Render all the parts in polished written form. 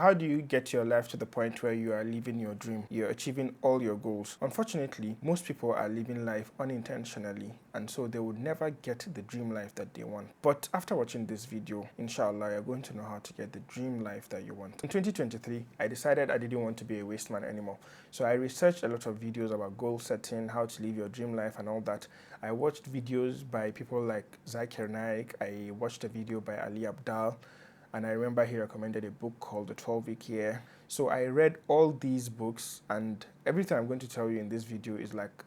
How do you get your life to the point where you are living your dream? You're achieving all your goals. Unfortunately, most people are living life unintentionally, and so they would never get the dream life that they want. But after watching this video, inshallah, you're going to know how to get the dream life that you want. In 2023, I decided I didn't want to be a waste man anymore. So I researched a lot of videos about goal setting, how to live your dream life and all that. I watched videos by people like Zakir Naik. I watched a video by Ali Abdal. And I remember he recommended a book called The 12-Week Year. So I read all these books, and everything I'm going to tell you in this video is like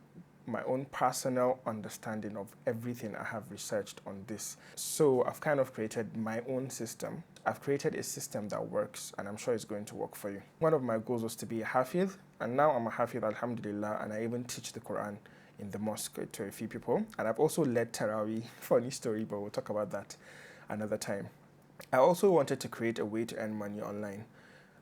my own personal understanding of everything I have researched on this. So I've kind of created my own system. I've created a system that works, and I'm sure it's going to work for you. One of my goals was to be a Hafiz, and now I'm a Hafiz, alhamdulillah, and I even teach the Quran in the mosque to a few people. And I've also led Taraweeh. Funny story, but we'll talk about that another time. I also wanted to create a way to earn money online.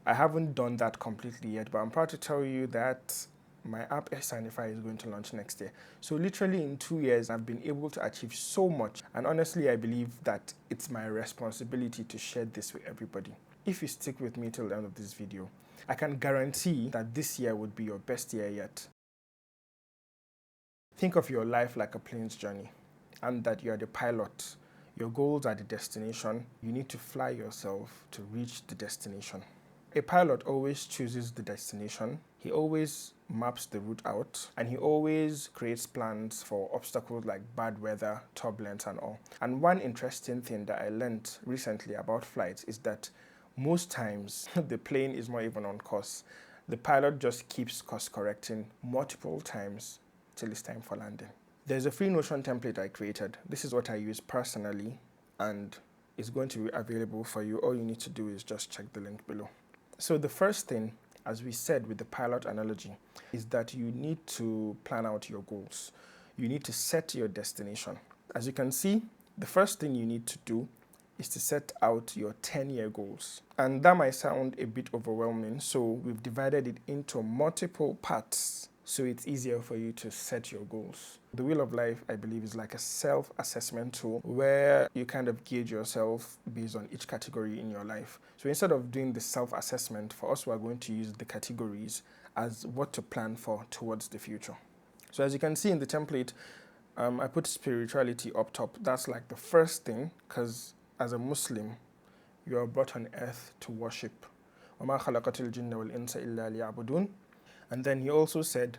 I haven't done that completely yet, but I'm proud to tell you that my app Ihsaanify is going to launch next year. So literally in 2 years, I've been able to achieve so much. And honestly, I believe that it's my responsibility to share this with everybody. If you stick with me till the end of this video, I can guarantee that this year would be your best year yet. Think of your life like a plane's journey, and that you are the pilot. Your goals are the destination. You need to fly yourself to reach the destination. A pilot always chooses the destination. He always maps the route out, and he always creates plans for obstacles like bad weather, turbulence, and all. And one interesting thing that I learned recently about flights is that most times the plane is not even on course. The pilot just keeps course correcting multiple times till it's time for landing. There's a free Notion template I created. This is what I use personally, and it's going to be available for you. All you need to do is just check the link below. So the first thing, as we said with the pilot analogy, is that you need to plan out your goals. You need to set your destination. As you can see, the first thing you need to do is to set out your 10-year goals. And that might sound a bit overwhelming, so we've divided it into multiple parts, so it's easier for you to set your goals. The Wheel of Life, I believe, is like a self-assessment tool where you kind of gauge yourself based on each category in your life. So instead of doing the self-assessment, for us, we're going to use the categories as what to plan for towards the future. So as you can see in the template, I put spirituality up top. That's like the first thing, because as a Muslim, you are brought on earth to worship. وَمَا خَلَقَتِ الْجِنَّ وَالْإِنسَ إِلَّا لِيَعْبُدُونَ. And then he also said,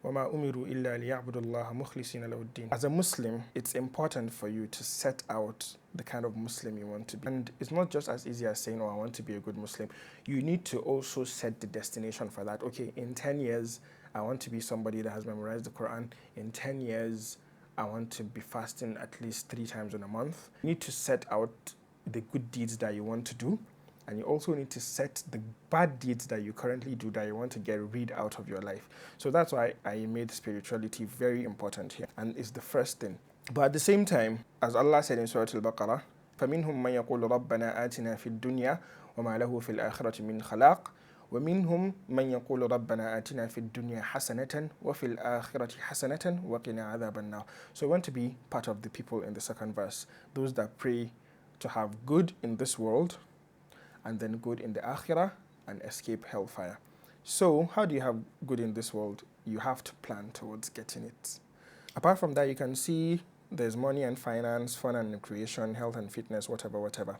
وَمَا أُمِرُوا إِلَّا لِيَعْبُدُوا اللَّهَ مُخْلِصِينَ لَهُ الدِّينَ. As a Muslim, it's important for you to set out the kind of Muslim you want to be. And it's not just as easy as saying, oh, I want to be a good Muslim. You need to also set the destination for that. Okay, in 10 years, I want to be somebody that has memorized the Quran. In 10 years, I want to be fasting at least 3 times in a month. You need to set out the good deeds that you want to do. And you also need to set the bad deeds that you currently do that you want to get rid out of your life. So that's why I made spirituality very important here. And it's the first thing. But at the same time, as Allah said in Surah Al-Baqarah, فَمِنْهُمْ مَنْ يَقُولُ رَبَّنَا آتِنَا فِي الدُّنْيَا وَمَا لَهُ فِي الْآخِرَةِ مِنْ خَلَاقٍ وَمِنْهُمْ مَنْ يَقُولُ رَبَّنَا آتِنَا فِي الدُّنْيَا حَسَنَةً وَفِي الْآخِرَةِ حَسَنَةً وَقِنَا عَذَابَ النَّارِ. So I want to be part of the people in the second verse, those that pray to have good in this world, and then good in the akhirah, and escape hellfire. So how do you have good in this world? You have to plan towards getting it. Apart from that, you can see there's money and finance, fun and recreation, health and fitness, whatever.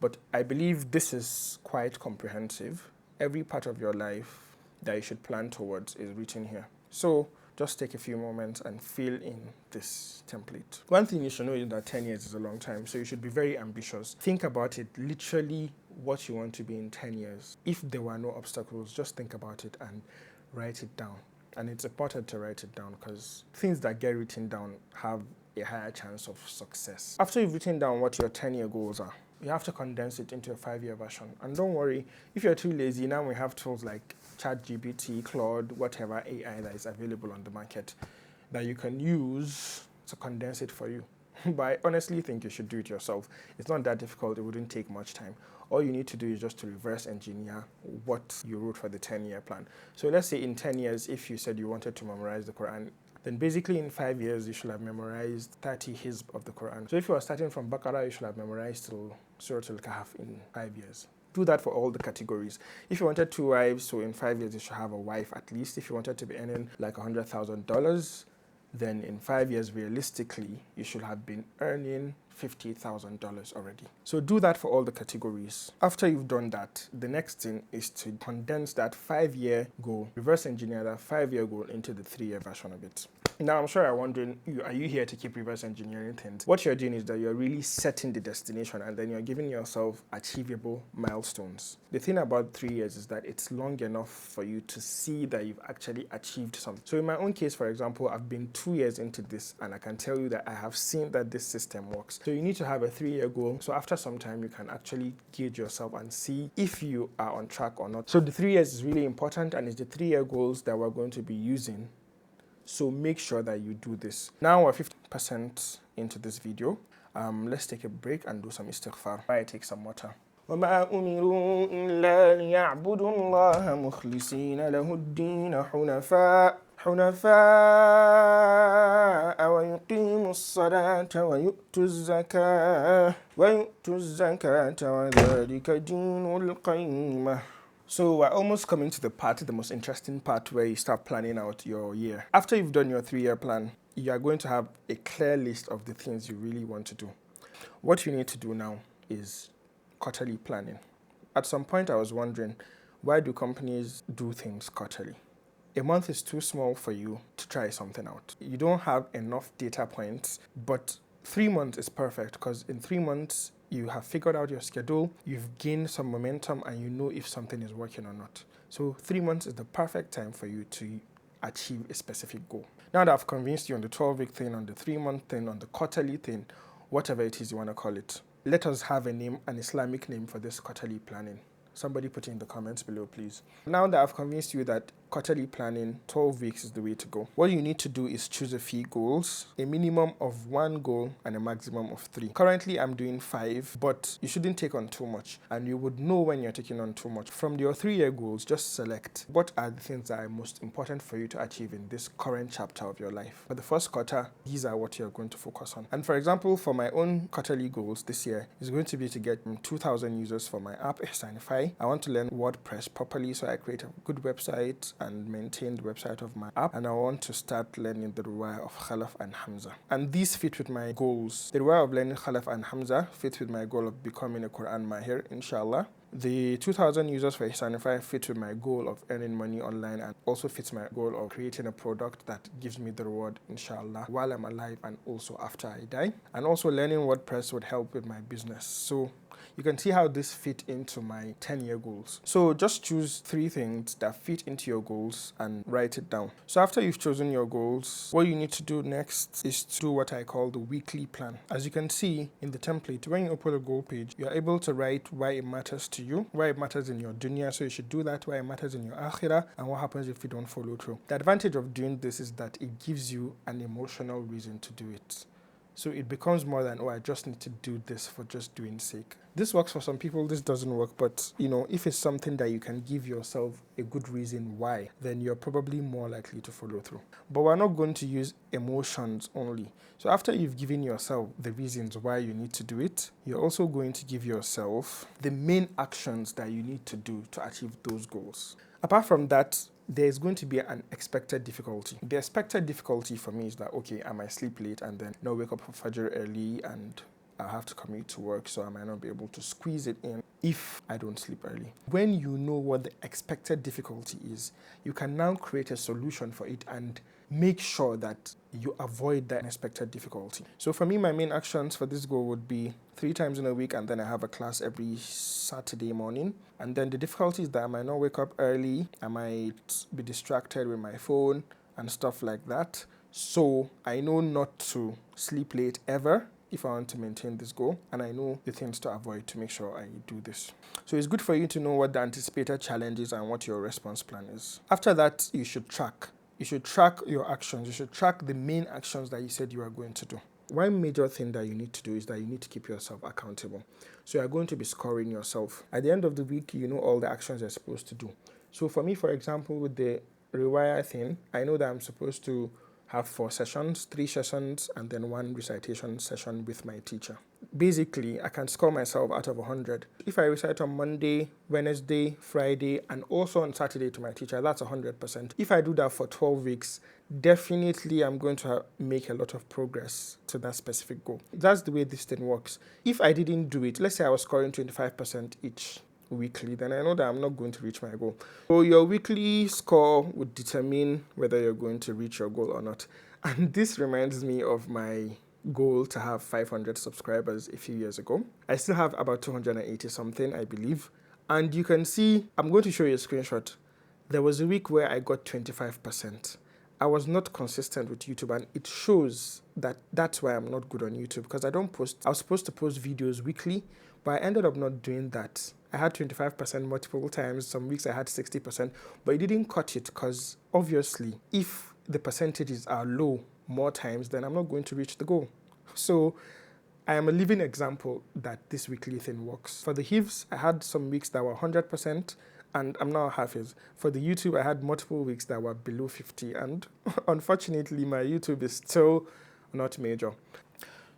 But I believe this is quite comprehensive. Every part of your life that you should plan towards is written here. So just take a few moments and fill in this template. One thing you should know is that 10 years is a long time, so you should be very ambitious. Think about it, literally what you want to be in 10 years. If there were no obstacles, just think about it and write it down. And it's important to write it down because things that get written down have a higher chance of success. After you've written down what your 10-year goals are, you have to condense it into a 5-year version. And don't worry, if you're too lazy, now we have tools like ChatGPT, Claude, whatever AI that is available on the market that you can use to condense it for you. But I honestly think you should do it yourself. It's not that difficult. It wouldn't take much time. All you need to do is just to reverse engineer what you wrote for the 10-year plan. So let's say in 10 years, if you said you wanted to memorize the Quran, then basically in 5 years, you should have memorized 30 hizb of the Quran. So if you are starting from Baqarah, you should have memorized till Surah Al-Kahf in 5 years. Do that for all the categories. If you wanted 2 wives, so in 5 years you should have a wife at least. If you wanted to be earning like $100,000, then in 5 years, realistically, you should have been earning $50,000 already. So do that for all the categories. After you've done that, the next thing is to condense that 5-year goal, reverse engineer that 5-year goal into the 3-year version of it. Now, I'm sure you're wondering, are you here to keep reverse engineering things? What you're doing is that you're really setting the destination and then you're giving yourself achievable milestones. The thing about 3 years is that it's long enough for you to see that you've actually achieved something. So in my own case, for example, I've been 2 years into this and I can tell you that I have seen that this system works. So you need to have a 3-year goal. So after some time, you can actually gauge yourself and see if you are on track or not. So the 3 years is really important, and it's the 3-year goals that we're going to be using. So make sure that you do this. Now we're 50% into this video. Let's take a break and do some istighfar. I take some water. وما أمروا إلا ليعبدوا الله مخلصين له الدين حنفاء ويقيموا الصلاة ويؤتوا الزكاة وذلك دين القيمة. So we're almost coming to the most interesting part where you start planning out your year. After you've done your 3-year plan, you are going to have a clear list of the things you really want to do. What you need to do now is quarterly planning. At some point I was wondering, why do companies do things quarterly? A month is too small for you to try something out. You don't have enough data points, but 3 months is perfect because in 3 months, you have figured out your schedule, you've gained some momentum, and you know if something is working or not. So 3 months is the perfect time for you to achieve a specific goal. Now that I've convinced you on the 12-week thing, on the 3-month thing, on the quarterly thing, whatever it is you want to call it, let us have a name, an Islamic name for this quarterly planning. Somebody put it in the comments below, please. Now that I've convinced you that quarterly planning, 12 weeks is the way to go, what you need to do is choose a few goals, a minimum of 1 goal and a maximum of 3. Currently, I'm doing 5, but you shouldn't take on too much, and you would know when you're taking on too much. From your 3-year goals, just select what are the things that are most important for you to achieve in this current chapter of your life. For the first quarter, these are what you're going to focus on. And for example, for my own quarterly goals this year, is going to be to get 2,000 users for my app, Ihsaanify. I want to learn WordPress properly, so I create a good website and maintain the website of my app, and I want to start learning the riwayah of Khalaf and Hamza. And these fit with my goals. The riwayah of learning Khalaf and Hamza fits with my goal of becoming a Quran Mahir, inshallah. The 2,000 users for Ihsaanify fit with my goal of earning money online, and also fits my goal of creating a product that gives me the reward, inshallah, while I'm alive and also after I die. And also learning WordPress would help with my business. So you can see how this fit into my 10-year goals. So just choose 3 things that fit into your goals and write it down. So after you've chosen your goals, what you need to do next is to do what I call the weekly plan. As you can see in the template, when you open a goal page, you're able to write why it matters to you, why it matters in your dunya, so you should do that, why it matters in your akhirah, and what happens if you don't follow through. The advantage of doing this is that it gives you an emotional reason to do it. So it becomes more than, I just need to do this for just doing sake. This works for some people, this doesn't work, but if it's something that you can give yourself a good reason why, then you're probably more likely to follow through. But we're not going to use emotions only. So after you've given yourself the reasons why you need to do it, you're also going to give yourself the main actions that you need to do to achieve those goals. Apart from that, there's going to be an expected difficulty. The expected difficulty for me is that, I might sleep late and then wake up for Fajr early, and I'll have to commute to work, so I might not be able to squeeze it in if I don't sleep early. When you know what the expected difficulty is, you can now create a solution for it and make sure that you avoid that unexpected difficulty. So for me, my main actions for this goal would be 3 times in a week, and then I have a class every Saturday morning. And then the difficulty is that I might not wake up early, I might be distracted with my phone and stuff like that. So I know not to sleep late ever if I want to maintain this goal, and I know the things to avoid to make sure I do this. So it's good for you to know what the anticipated challenge is and what your response plan is. After that, you should track. You should track your actions. You should track the main actions that you said you are going to do. One major thing that you need to do is that you need to keep yourself accountable. So you're going to be scoring yourself. At the end of the week, you know all the actions you're supposed to do. So for me, for example, with the rewire thing, I know that I'm supposed to have 4 sessions, 3 sessions, and then 1 recitation session with my teacher. basically I can score myself out of 100. If I recite on Monday, Wednesday, Friday, and also on Saturday to my teacher, that's 100%. If I do that for 12 weeks, definitely I'm going to make a lot of progress to that specific goal. That's the way this thing works. If I didn't do it, let's say I was scoring 25% each weekly, then I know that I'm not going to reach my goal. So your weekly score would determine whether you're going to reach your goal or not. And this reminds me of my goal to have 500 subscribers a few years ago. I still have about 280 something, I believe. And you can see, I'm going to show you a screenshot. There was a week where I got 25%. I was not consistent with YouTube, and it shows that that's why I'm not good on YouTube, because I don't post. I was supposed to post videos weekly, but I ended up not doing that. I had 25% multiple times. Some weeks I had 60%, but it didn't cut it, because obviously if the percentages are low more times, then I'm not going to reach the goal. So I am a living example that this weekly thing works. For the Hifz, I had some weeks that were 100%, and I'm now Hafiz. For the YouTube, I had multiple weeks that were below 50, and unfortunately, my YouTube is still not major.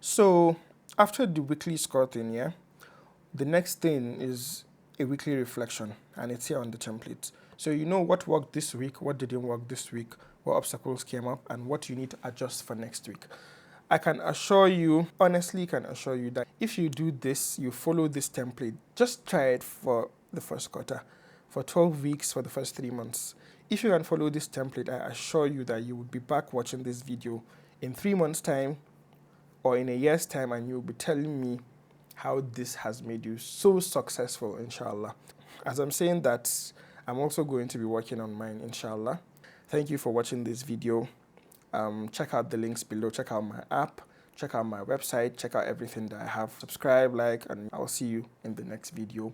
So after the weekly score thing, yeah, the next thing is a weekly reflection, and it's here on the template. So you know what worked this week, what didn't work this week, what obstacles came up, and what you need to adjust for next week. I can assure you, honestly can assure you that if you do this, you follow this template, just try it for the first quarter, for 12 weeks, for the first 3 months. If you can follow this template, I assure you that you will be back watching this video in 3 months' time or in a year's time, and you'll be telling me how this has made you so successful, inshallah. As I'm saying that, I'm also going to be working on mine, inshallah. Thank you for watching this video. Check out the links below, check out my app, check out my website, check out everything that I have. Subscribe, like, and I'll see you in the next video.